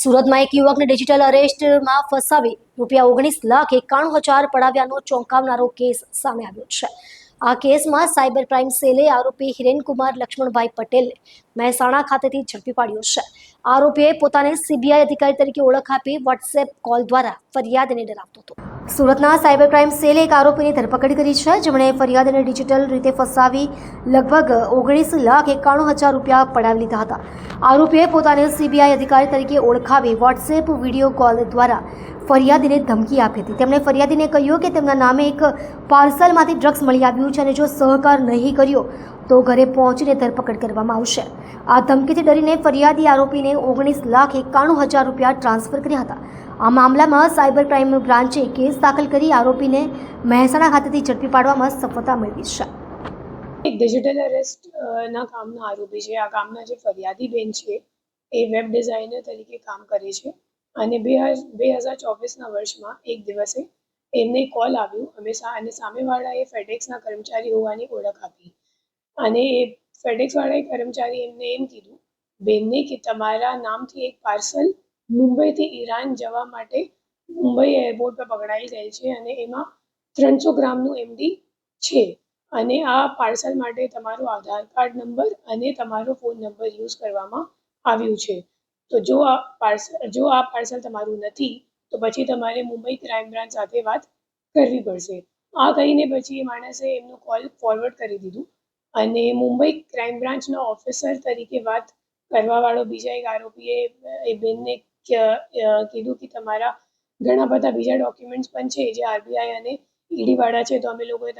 સુરતમાં એક યુવકને ડિજિટલ અરેસ્ટમાં ફસાવી ₹19,91,000 પડાવ્યાનો ચોંકાવનારો કેસ સામે આવ્યો છે। આ કેસમાં સાયબર ક્રાઇમ સેલે આરોપી હિરેનકુમાર લક્ષ્મણભાઈ પટેલને મહેસાણા ખાતેથી ઝડપી પાડ્યો છે। આરોપીએ પોતાને સીબીઆઈ અધિકારી તરીકે ઓળખ આપી વોટ્સએપ કોલ દ્વારા ફરિયાદને ડરાવતો હતો। સુરતના સાયબર ક્રાઇમ સેલે એક આરોપીની ધરપકડ કરી છે, જેમણે ફરિયાદને ડિજિટલ રીતે ફસાવી લગભગ ₹19,91,000 પડાવી લીધા હતા। આરોપીએ પોતાને સીબીઆઈ અધિકારી તરીકે ઓળખાવી વોટ્સએપ વિડીયો કોલ દ્વારા ફરિયાદીને ધમકી આપી હતી। તેમણે ફરિયાદીને કહ્યું કે તેમના નામે એક પાર્સલમાંથી ડ્રગ્સ મળી આવ્યું છે અને જો સહકાર નહીં કર્યો તો ઘરે પહોંચીને ધરપકડ કરવામાં આવશે। આ ધમકીથી ડરીને ફરિયાદી આરોપીને ₹19,91,000 ટ્રાન્સફર કર્યા હતા। આ મામલામાં સાયબર ક્રાઇમ બ્રાન્ચે કેસ દાખલ કરી આરોપીને મહેસાણા ખાતેથી ઝડપી પાડવામાં સફળતા મેળવી છે। એક ડિજિટલ અરેસ્ટ ના કામના આરોપી છે। આ કામના જે ફરિયાદી બેન છે એ વેબ ડિઝાઇનર તરીકે કામ કરે છે અને 2024ના વર્ષમાં એક દિવસે એમને કોલ આવ્યો અને સામેવાળાએ ફેડેક્સના કર્મચારી હોવાની ઓળખ આપી અને એ ફેડેક્સવાળાએ કર્મચારી એમને એમ કીધું બેનને કે તમારા નામથી એક પાર્સલ મુંબઈથી ઈરાન જવા માટે મુંબઈ એરપોર્ટ પર પકડાઈ ગયેલ છે અને એમાં 300 ગ્રામનું MD છે અને આ પાર્સલ માટે તમારો આધાર કાર્ડ નંબર અને તમારો ફોન નંબર યુઝ કરવામાં આવ્યું છે। તો જો આ પાર્સલ તમારું નથી તો પછી તમારે મુંબઈ ક્રાઇમ બ્રાન્ચ સાથે વાત કરવી પડશે। આ કહીને પછી એ માણસે એમનું કોલ ફોરવર્ડ કરી દીધું અને મુંબઈ ક્રાઇમ બ્રાન્ચના ઓફિસર તરીકે વાત કરવાવાળો બીજા એક આરોપીએ એ બેનને કીધું કે તમારા ઘણા બધા બીજા ડોક્યુમેન્ટ્સ પણ છે જે RBI અને ED વાળા છે, તો અમે લોકોએ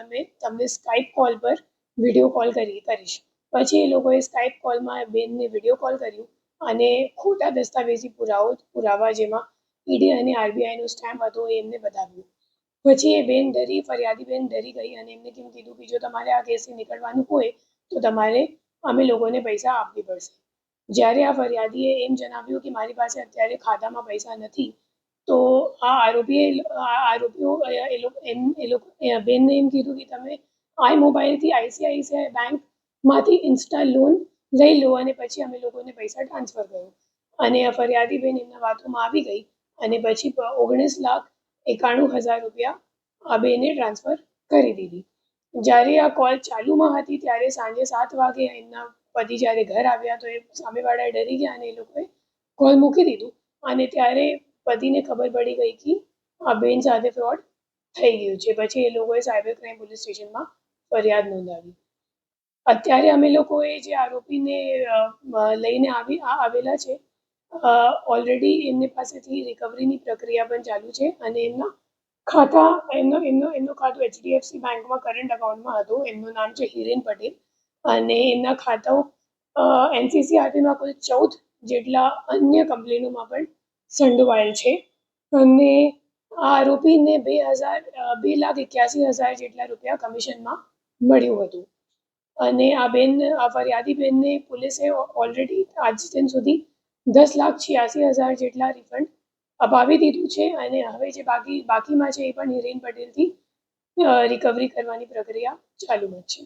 તમને સ્કાઇપ કોલ પર વિડીયો કોલ કરીશ। પછી એ લોકોએ સ્કાઇપ કોલમાં બેનને વિડીયો કોલ કર્યું અને ખોટા દસ્તાવેજી પુરાવા જેમાં ED અને RBIનો સ્ટેમ્પ હતો એ એમને બતાવ્યું। પછી એ ફરિયાદી બેન ડરી ગઈ અને એમને કેમ કીધું કે જો તમારે આ કેસથી નીકળવાનું હોય તો તમારે અમે લોકોને પૈસા આપવી પડશે। જ્યારે આ ફરિયાદીએ એમ જણાવ્યું કે મારી પાસે અત્યારે ખાતામાં પૈસા નથી, તો આ આરોપીઓ બેનને એમ કીધું કે તમે મોબાઈલથી ICICI બેંકમાંથી ઇન્સ્ટા લોન લઈ લો અને પછી અમે લોકોને પૈસા ટ્રાન્સફર કરો અને આ ફરિયાદી બેન એમના વાતોમાં આવી ગઈ અને પછી ₹19,91,000 આ બેને ટ્રાન્સફર કરી દીધી। જ્યારે આ કોલ ચાલુમાં હતી ત્યારે સાંજે 7 વાગે એમના પતિ જ્યારે ઘર આવ્યા તો એ સામેવાળા ડરી ગયા અને એ લોકોએ કોલ મૂકી દીધું અને ત્યારે પતિને ખબર પડી ગઈ કે આ બેન સાથે ફ્રોડ થઈ ગયું છે। પછી એ લોકોએ સાયબર ક્રાઇમ પોલીસ સ્ટેશનમાં ફરિયાદ નોંધાવી। અત્યારે અમે લોકોએ જે આરોપીને લઈને આવેલા છે ઓલરેડી એમની પાસેથી રિકવરીની પ્રક્રિયા પણ ચાલુ છે અને એમનું ખાતું HDFC બેંકમાં કરંટ અકાઉન્ટમાં હતું। એમનું નામ છે હિરેન પટેલ અને એમના ખાતાઓ NCCRBમાં કુલ 14 જેટલા અન્ય કંપનીઓમાં પણ સંડોવાયેલ છે અને આ આરોપીને ₹2,81,000 જેટલા રૂપિયા કમિશનમાં મળ્યું હતું અને આ ફરિયાદી બેનને પોલીસે ઓલરેડી આજ દિન સુધી 10,86,000 જેટલા રિફંડ અપાવી દીધું છે અને હવે જે બાકીમાં છે એ પણ હિરેન પટેલથી રિકવરી કરવાની પ્રક્રિયા ચાલુમાં જ છે।